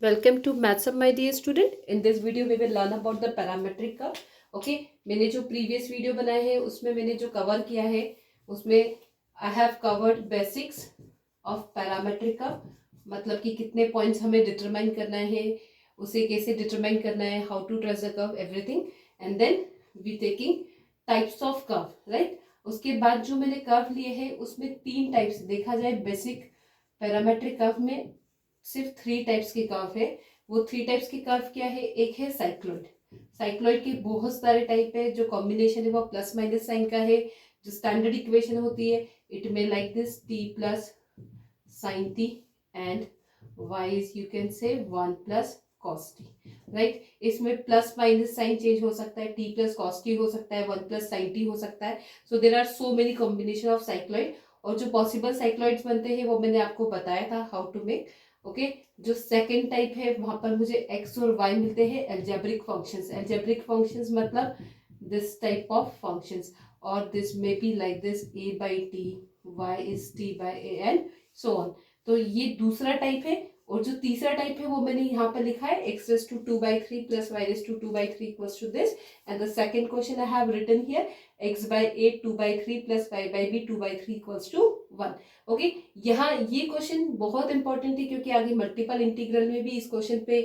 Welcome to Maths Up, my dear student. In this video we will learn about the parametric curve. Okay, मैंने जो previous video बनाए हैं उसमें मैंने जो cover किया है उसमें I have covered basics of parametric curve. मतलब कि कितने points हमें determine करना है, उसे कैसे determine करना है, how to trace the curve, everything. And then we taking types of curve, right? उसके बाद जो मैंने curve लिए हैं उसमें 3 types देखा जाए basic parametric curve में सिर्फ 3 टाइप्स के कर्व है। वो 3 टाइप्स के कर्व क्या है? एक है साइक्लॉइड। साइक्लॉइड के बहुत सारे टाइप है। जो कॉम्बिनेशन है वो प्लस माइनस साइन का है। जो स्टैंडर्ड इक्वेशन होती है इट में like this t plus sign t and y is you can say 1 plus cos t, right. इसमें प्लस माइनस साइन चेंज हो सकता है, t प्लस cos t हो सकता है, 1 प्लस साइन t हो सकता है। So there are so many combination of cycloid. और जो पॉसिबल साइक्लॉइड्स बनते हैं वो मैंने आपको बताया था हाउ टू मेक। ओके, जो सेकंड टाइप है वहां पर मुझे x और y मिलते हैं एल्जेब्रिक फंक्शंस। एल्जेब्रिक फंक्शंस मतलब दिस टाइप ऑफ फंक्शंस, और this may be like this a by T, y is t by a and so on. तो ये दूसरा टाइप है। और जो तीसरा टाइप है वो मैंने यहाँ पर लिखा है x raise to 2/3 plus y raise to 2/3 equals to this. And the second question I have written here x by a 2/3 plus y by b 2/3 equals to 1। Okay, यहाँ ये क्वेश्चन बहुत इंपॉर्टेंट है क्योंकि आगे मल्टीपल इंटीग्रल में भी इस question पे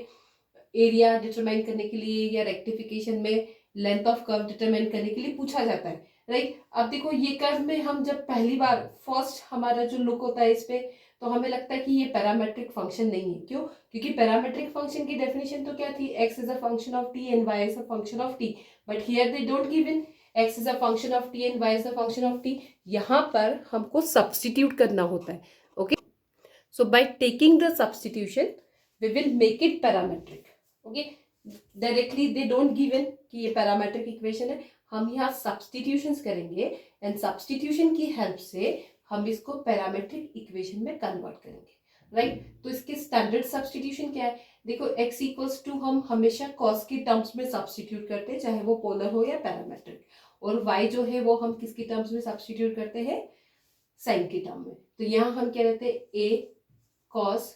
एरिया डिटरमाइन करने के लिए या रेक्टिफिकेशन में लेंथ ऑफ कर्व डिटरमाइन करने के लिए पूछा जाता है, राइट। अब देखो ये कर्व में हम जब पहली बार फर्स्ट हमारा जो लुक होता है इस पे, तो हमें लगता है कि ये पैरामेट्रिक फंक्शन नहीं है। क्यों? क्योंकि पैरामेट्रिक फंक्शन की डेफिनेशन तो क्या थी? x is a function of t and y is a function of t, but here they don't give in x is a function of t and y is a function of t। यहाँ पर हमको substitute करना होता है। Okay, so by taking the substitution we will make it parametric. Okay, directly they don't give in कि ये parametric equation है। हम यहाँ सब्स्टिट्यूशंस करेंगे एंड सब्स्टिट्यूशन की हेल्प से हम इसको पैरामेट्रिक इक्वेशन में कन्वर्ट करेंगे, राइट। तो इसके स्टैंडर्ड सब्स्टिट्यूशन क्या है? देखो x इक्वल्स टू हम हमेशा cos की टर्म्स में सब्स्टिट्यूट करते हैं, चाहे वो पोलर हो या पैरामेट्रिक। और y जो है वो हम किसकी टर्म्स में सब्स्टिट्यूट करते हैं? साइन की टर्म में। तो यहाँ हम क्या रहते हैं? a cos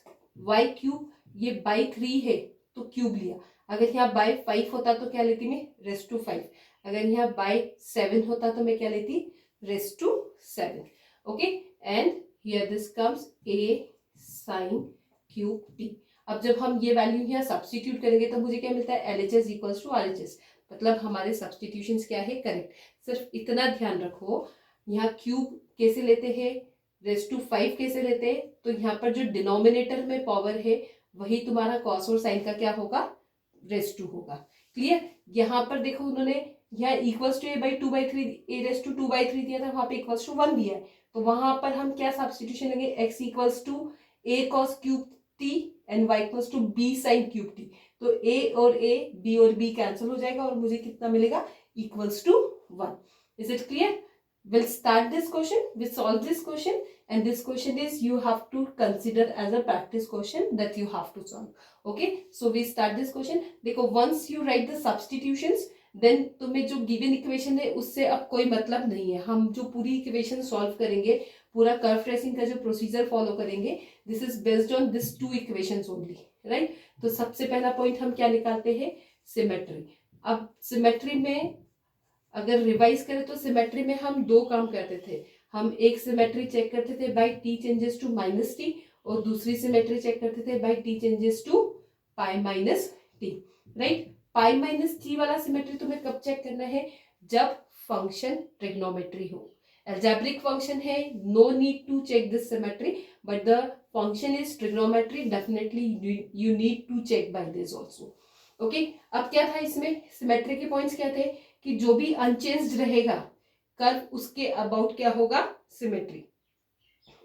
y क्यूब, ये बाई 3 है तो क्यूब लिया। अगर यहाँ बाई 5 होता तो क्या लेती मैं? Raise to 5। अगर यहाँ बाई 7 होता तो मैं क्या लेती? Raise to 7। Okay, and here this comes a sin cube t। अब जब हम ये वैल्यू यहाँ सब्स्टिट्यूट करेंगे तो मुझे क्या मिलता है? LHS equals to RHS। मतलब हमारे सब्स्टिट्यूशंस क्या है? करेक्ट। सिर्फ इतना ध्यान रखो, यहाँ क्यूब कैसे लेते हैं, रेस टू 5 कैसे लेते हैं, तो यहाँ पर जो डिनोमिनेटर में पावर है वही तुम्हारा कॉस और साइन का क्या होगा? रेस टू होगा। क्लियर? यहाँ पर देखो उन्होंने यहाँ equals to a by 2/3, a raise to 2/3 दिया था, वहां पे इक्वल्स टू 1 दिया है। तो वहां पर हम क्या सब्स्टिट्यूशन लेंगे? x equals to a cos cube t and y equals to b sin cube t। तो a और a, b और b कैंसिल हो जाएगा और मुझे कितना मिलेगा? Equals to 1। Is it clear? We'll start this question, we'll solve this question, and this question is you have to consider as a practice question that you have to solve. Okay, so we start this question. देखो, once you write the substitutions, then तुम्हें जो given equation है उससे अब कोई मतलब नहीं है। हम जो पूरी equation solve करेंगे, पूरा curve tracing का जो procedure follow करेंगे, this is based on this 2 equations only, right? तो सबसे पहला point हम क्या निकालते हैं? Symmetry। अब symmetry में अगर रिवाइज करें तो सिमेट्री में हम 2 काम करते थे। हम एक सिमेट्री चेक करते थे by t changes to minus t, और दूसरी सिमेट्री चेक करते थे by t changes to pi minus t, right. Pi minus t वाला सिमेट्री तुम्हें कब चेक करना है? जब फंक्शन ट्रिग्नोमेट्री हो। एल्जेब्रिक फंक्शन है, no need to check this symmetry, but the function is trigonometry, definitely you need to check by this also. Okay, अब क्या था इसमें? सिमेट्री के पॉइंट्स क्या थे कि जो भी अनचेंज्ड रहेगा कर्व उसके अबाउट क्या होगा? सिमेट्री।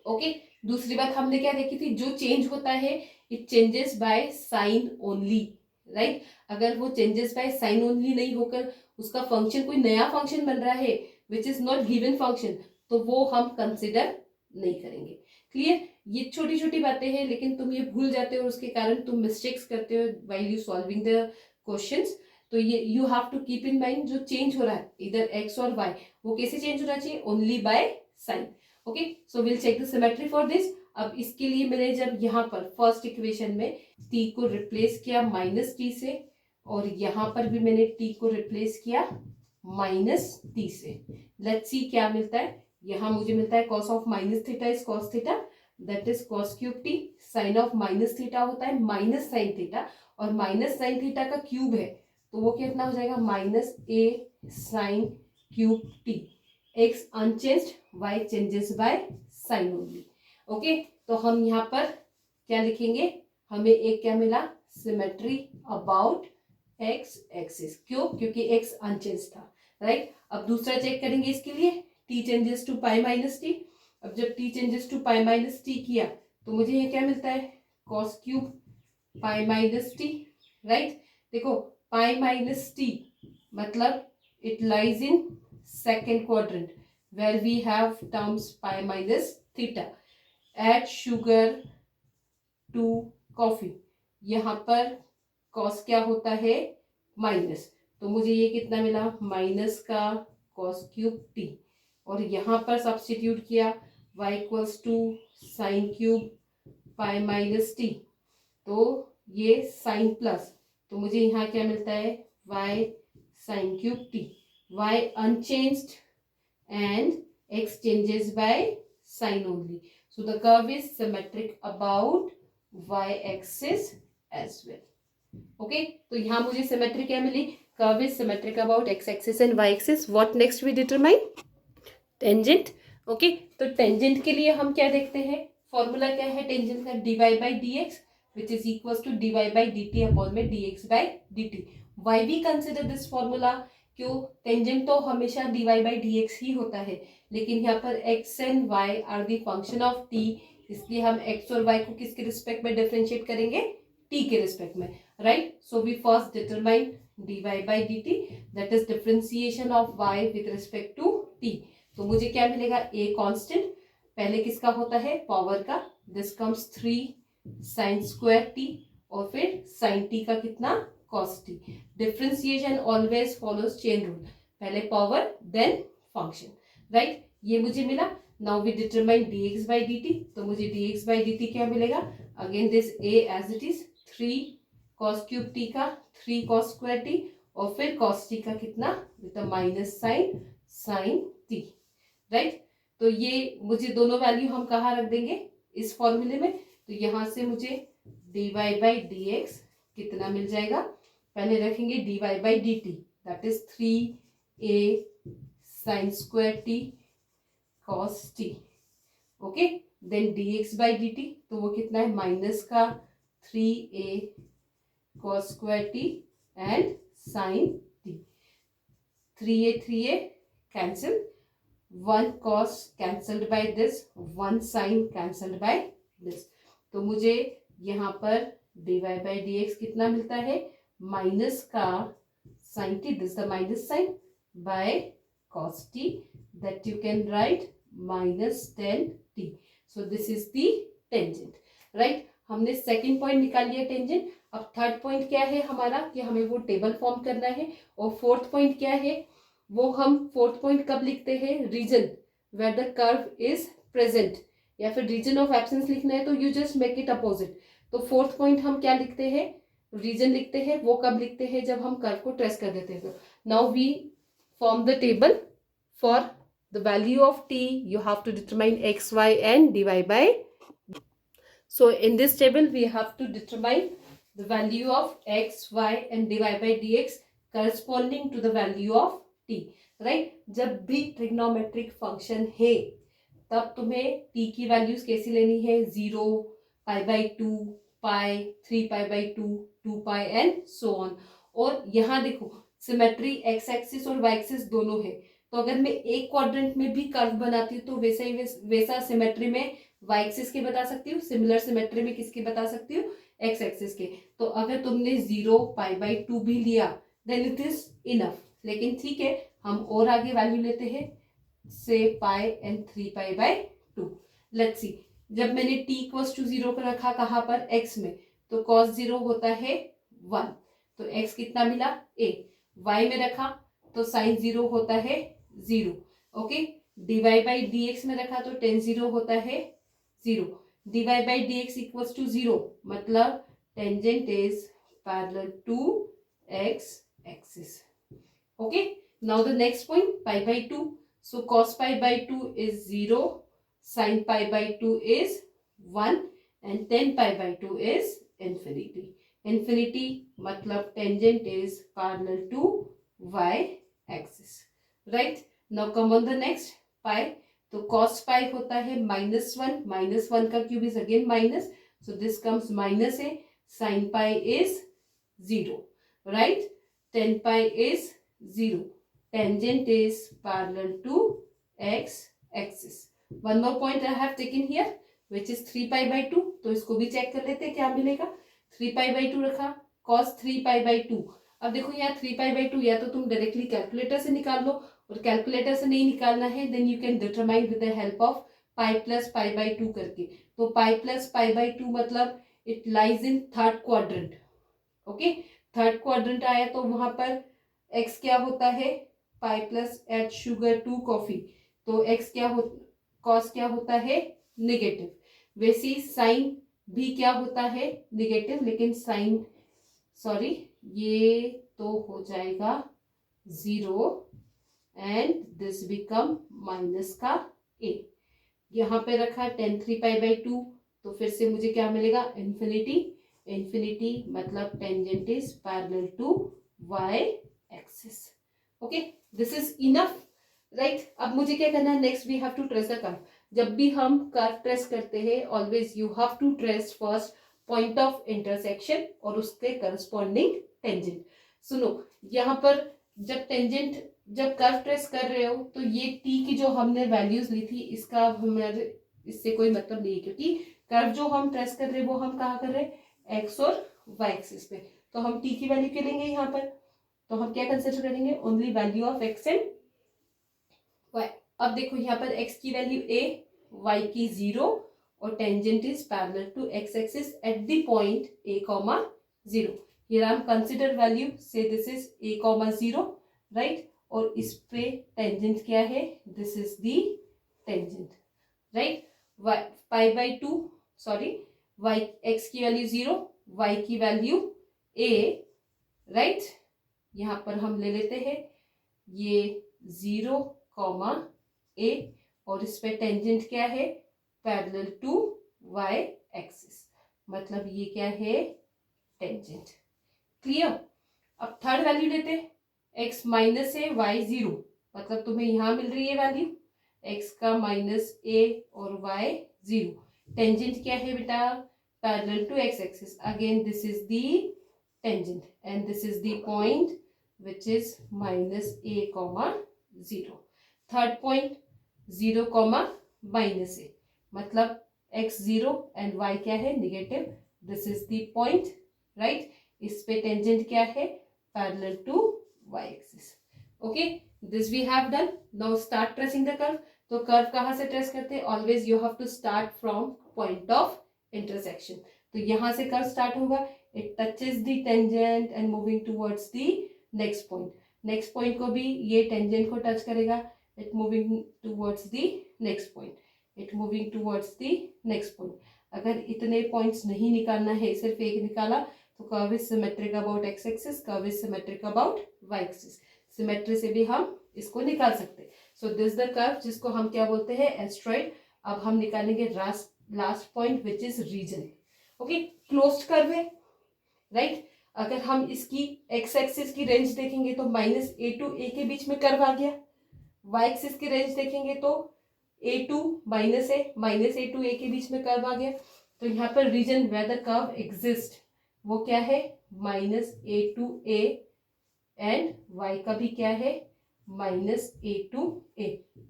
ओके, दूसरी बात हमने क्या देखी थी? जो चेंज होता है it changes by sine only, right. अगर वो चेंजेस बाय साइन ओनली नहीं होकर उसका फंक्शन कोई नया फंक्शन बन रहा है which is not given function, तो वो हम कंसिडर नहीं करेंगे। क्लियर? ये छोटी छोटी बातें हैं लेकिन तुम ये भूल जाते हो, उसके कारण तुम मिस्टेक्स करते हो while you solving the questions. तो ये you have to keep in mind, जो चेंज हो रहा है इधर x और y, वो कैसे चेंज होना चाहिए? Only by sine. Okay, so will check the symmetry for this. अब इसके लिए मैंने जब यहाँ पर फर्स्ट इक्वेशन में t को रिप्लेस किया माइनस टी से, और यहाँ पर भी मैंने t को रिप्लेस किया माइनस टी से, लेट्स सी क्या मिलता है। यहाँ मुझे मिलता है cos of minus theta is cos theta, that is cos cube t. Sine of minus theta होता है माइनस साइन थीटा, और माइनस साइन थीटा का क्यूब है तो वो कितना हो जाएगा, minus a sine cube t. X unchanged, y changes by sine only. Okay, तो हम यहाँ पर क्या लिखेंगे, हमें एक क्या मिला, सिमेट्री अबाउट एक्स एक्सिस। क्यों, क्योंकि एक्स अनचेंज था, राइट। अब दूसरा चेक करेंगे इसके लिए, t changes to pi minus t. अब जब t changes to pi minus t किया तो मुझे ये क्या मिलता है, cos cube pi minus t, right. देखो पाई माइनस टी मतलब it lies in second quadrant where we have terms pi minus theta. Add sugar to coffee, यहाँ पर cos क्या होता है, माइनस, तो मुझे ये कितना मिला, माइनस का cos क्यूब टी, और यहाँ पर सब्स्टिट्यूट किया y equals to sine cube pi minus t, तो ये साइन प्लस, तो मुझे यहाँ क्या मिलता है, y sin cube t, y unchanged and x changes by sin only. So the curve is symmetric about y axis as well. Okay, तो यहाँ मुझे सिमेट्री क्या मिली, curve is symmetric about x axis and y axis. What next we determine? Tangent. Okay, तो tangent के लिए हम क्या देखते हैं, फॉर्मूला क्या है टेंजेंट का, dy by dx which is equals to dy by dt upon में dx by dt. Why we consider this formula? क्यों, टेंजेंट तो हमेशा dy by dx ही होता है, लेकिन यहाँ पर x and y are the function of t, इसलिए हम x और y को किसके रिस्पेक्ट में डिफरेंशिएट करेंगे, t के रिस्पेक्ट में, right. So we first determine dy by dt, that is differentiation of y with respect to t। तो मुझे क्या मिलेगा, a कांस्टेंट, पहले किसका होता है, पावर का, this comes 3 sine square t, और फिर साइन टी का कितना, cos t. Differentiation always follows chain rule, पहले पावर देन फंक्शन, राइट। ये मुझे मिला। Now we determine dx by dt, तो मुझे dx by dt क्या मिलेगा, again this a as it is 3 cos cube t का 3 कॉस स्क्वायर टी, और फिर कॉस टी का कितना, with minus sine sine t, right. तो ये मुझे दोनों वैल्यू हम कहाँ रख देंगे, इस फॉर्मूले में, तो यहाँ से मुझे dy by dx कितना मिल जाएगा, पहले रखेंगे dy by dt, that is 3a sine square t cos t, okay, then dx by dt, तो वो कितना है, माइनस का 3a cos square t and sine t, 3a cancel, 1 cos cancelled by this, 1 sin cancelled by this, तो मुझे यहाँ पर dy by dx कितना मिलता है, माइनस का sin t, this the minus sine, by cos t, that you can write minus tan t. So this is the tangent, right? हमने second point निकाल लिया टेंजेंट। अब थर्ड पॉइंट क्या है हमारा, कि हमें वो टेबल फॉर्म करना है, और फोर्थ पॉइंट क्या है, वो हम फोर्थ पॉइंट कब लिखते हैं, reason where the curve is present, या फिर रीजन ऑफ एब्सेंस लिखना है तो you just make it opposite. तो फोर्थ पॉइंट हम क्या लिखते हैं, रीजन लिखते हैं, वो कब लिखते हैं, जब हम कर्व को ट्रेस कर देते हैं। तो now we form the table for the value of t, you have to determine x, y and dy by. So in this table we have to determine the value of x, y and dy by dx corresponding to the value of t, right? जब भी trigonometric function है तब तुम्हें t की values कैसी लेनी है, 0, पाई by 2, pi, 3 pi by 2, 2 pi and so on. और यहाँ देखो सिमेट्री एक्स एक्सिस और वाई एक्सिस दोनों है, तो अगर मैं एक क्वाड्रेंट में भी कर्व बनाती हूँ तो वैसा ही वैसा सिमेट्री में वाई एक्सिस के बता सकती हूँ, सिमिलर सिमेट्री में किसके बता सकती हूँ, एक्स एक्सिस के। तो अगर तुमने 0 पाई बाई 2 भी लिया देन इट इज इनफ, लेकिन ठीक है हम और आगे वैल्यू लेते हैं, से pi and 3 pi by 2। Let's see, जब मैंने t इक्वल्स टू 0 को रखा कहाँ पर, x में, तो cos 0 होता है 1, तो x कितना मिला, a। y में रखा तो sin 0 होता है 0, ओके। dy by dx में रखा तो tan 0 होता है 0। dy by dx equals to 0, मतलब tangent is parallel to x axis. Okay, now the next point, pi by 2. So cos pi by 2 is 0, sin pi by 2 is 1 and tan pi by 2 is infinity. Infinity मतलब tangent is parallel to y axis. Right, now come on the next, pi. तो cos pi होता है -1, -1 का cube is again minus, so this comes minus a. Sin pi is 0, right? Tan pi is 0. Tangent is parallel to x axis. One more point I have taken here, which is 3 pi by 2. तो इसको भी check कर लेते हैं क्या मिलेगा. 3 pi by 2 रखा, cos 3 pi by 2. अब देखो यहाँ 3 pi by 2 या तो तुम डायरेक्टली कैलकुलेटर से निकाल लो, और कैलकुलेटर से नहीं निकालना है then you can determine with the help of pi plus pi by 2 करके. तो पाई प्लस पाई बाई 2 मतलब it lies in third quadrant. Okay, third quadrant आया तो वहां पर x क्या होता है, पाई प्लस एच शुगर 2 कॉफी. तो x क्या हो, कॉस क्या होता है, नेगेटिव. वैसे साइन भी क्या होता है, नेगेटिव, लेकिन साइन सॉरी ये तो हो जाएगा 0 एंड दिस बिकम माइनस का a. यहाँ पे रखा tan 3 पाई बाई 2, तो फिर से मुझे क्या मिलेगा, इन्फिनिटी. इन्फिनिटी मतलब tangent is parallel to y axis. Okay, this is enough, right. अब मुझे क्या करना है, next we have to trace the curve. जब भी हम कर्व ट्रेस करते हैं always you have to trace first point of intersection और उसके करस्पॉन्डिंग टेंजेंट. सुनो, यहाँ पर जब कर्व ट्रेस कर रहे हो तो ये t की जो हमने वैल्यूज ली थी इसका हमारे इससे कोई मतलब नहीं है, क्योंकि कर्व जो हम ट्रेस कर रहे हैं वो हम कहाँ कर रहे हैं, x और y एक्सिस पे. तो हम t की वैल्यू क्या लेंगे यहाँ पर, तो हम क्या कंसिडर करेंगे, only value of x and y. अब देखो यहाँ पर x की वैल्यू a, y की 0 और tangent is parallel to x axis at the point a, 0. Here I am consider value, say this is a, 0, right? और इस पे टेंजेंट क्या है, this is the tangent, right. Pi by 2 sorry y x की value 0, y की value a, right. यहाँ पर हम ले लेते हैं ये 0, a और इस पे टेंजेंट क्या है, पैरेलल टू y एक्सिस, मतलब ये क्या है, टेंजेंट. क्लियर. अब थर्ड वैल्यू लेते हैं, x माइनस है y 0, मतलब तुम्हें यहाँ मिल रही है वैल्यू x का माइनस a और y 0. टेंजेंट क्या है बेटा, parallel to x axis. Again this is the tangent and this is the point which is minus a, 0. Third point 0, minus a, मतलब x 0 एंड y क्या है, negative. This is the point, right. इस पे tangent क्या है, parallel to y axis. Okay, this we have done. Now start tracing the curve. तो curve कहाँ से ट्रेस करते हैं, always you have to start from point of intersection. तो यहाँ से कर्व स्टार्ट होगा, it touches the tangent and moving towards the next point. Next point को भी ये टेंजेंट को टच करेगा, it moving towards the next point, it moving towards the next point. अगर इतने पॉइंट्स नहीं निकालना है, सिर्फ एक निकाला, तो curve is symmetric about x axis, curve is symmetric about y axis. Symmetry से भी हम इसको निकाल सकते हैं. सो दिस द कर्व जिसको हम क्या बोलते हैं, एस्ट्रॉइड. अब हम निकालेंगे last point which is region. Okay, closed curve है, राइट. अगर हम इसकी एक्स एक्सिस की रेंज देखेंगे तो माइनस a टू a के बीच में कर्व आ गया. वाई एक्सिस की रेंज देखेंगे तो a to minus a to a के बीच में कर्व आ गया. तो यहाँ पर region where the curve exist वो क्या है, minus a to a and y का भी क्या है, minus a to a.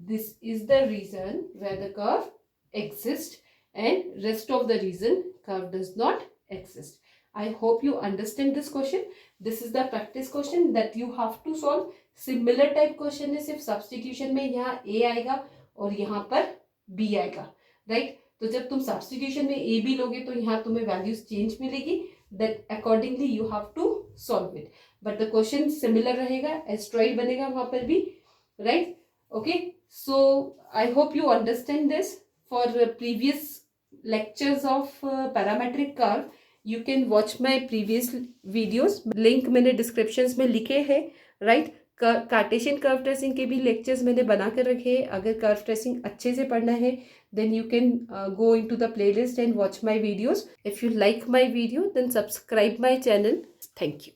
This is the region where the curve exist and rest of the region curve does not exist. I hope you understand this question. This is the practice question that you have to solve. Similar type question है, सिर्फ substitution में यहाँ a आएगा और यहाँ पर b आएगा, right? तो जब तुम substitution में a b लोगे तो यहाँ तुम्हें values change मिलेगी. That accordingly you have to solve it. But the question similar रहेगा, asteroid बनेगा वहाँ पर भी, right? Okay. So I hope you understand this. For previous lectures of parametric curve, you can watch my previous videos. Link मैंने descriptions में लिखे हैं, right. Cartesian curve tracing के भी लेक्चर्स मैंने बना कर रखे हैं. अगर कर्व ट्रेसिंग अच्छे से पढ़ना है then you can go into the playlist and watch my videos. If you like my video, then subscribe my channel. Thank you.